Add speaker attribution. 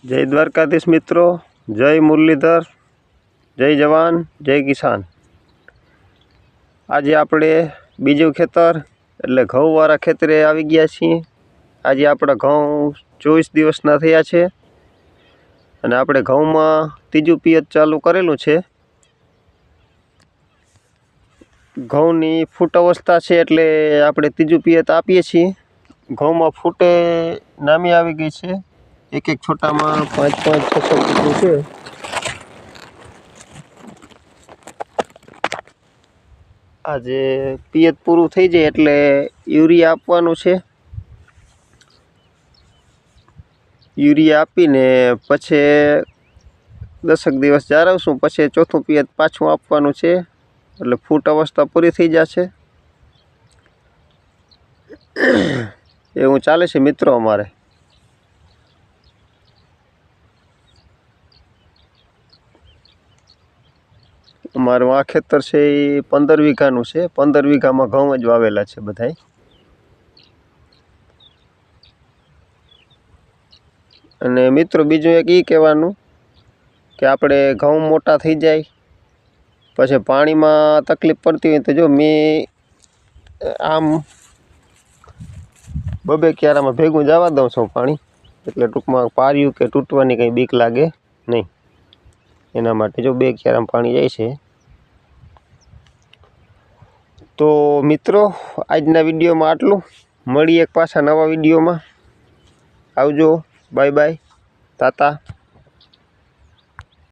Speaker 1: જય દ્વારકાધીશ મિત્રો, જય મુરલીધર, જય જવાન, જય કિસાન। આજે આપણે બીજું ખેતર એટલે ઘઉંવાળા ખેતરે આવી ગયા છીએ। આજે આપણા ઘઉં 24 દિવસના થયા છે અને આપણે ઘઉંમાં ત્રીજું પિયત ચાલુ કરેલું છે। ઘઉંની ફૂટ અવસ્થા છે એટલે આપણે ત્રીજું પિયત આપીએ છીએ। ઘઉંમાં ફૂટે નામી આવી ગઈ છે। एक एक छोटा में 5-5-6 किलो है। आज पियत पूरु थई जाए एटले यूरिया आपवानुं छे। यूरिया आपीने पछी 10 दिवस जाळवशुं, पछी चौथुं पियत पाछुं आपवानुं छे एटले फूट अवस्था पूरी थई जशे। एवुं चाले छे मित्रों अमारे। अमारुं आ खेतर छे 15 वीघानुं छे। 15 वीघामां घऊं ज वावेला छे बधाय। अने मित्रों बीजुं एक ई कहेवानुं के आपणे घऊं मोटा थई जाय पछी पाणीमां तकलीफ पड़ती होय तो जो मैं आम बबे क्यारामां भेगुं जवा दऊं छुं पाणी, एटले टूंकमां पार्युं के तूटवानी कंई बीक लागे नहीं। एना माटे जो 2 क्यारामां पाणी जाय छे। तो मित्रों आजना विडियो में आटलू। मळीए एक पाछा नवा विडियो में। आवजो, बाय बाय, टाटा।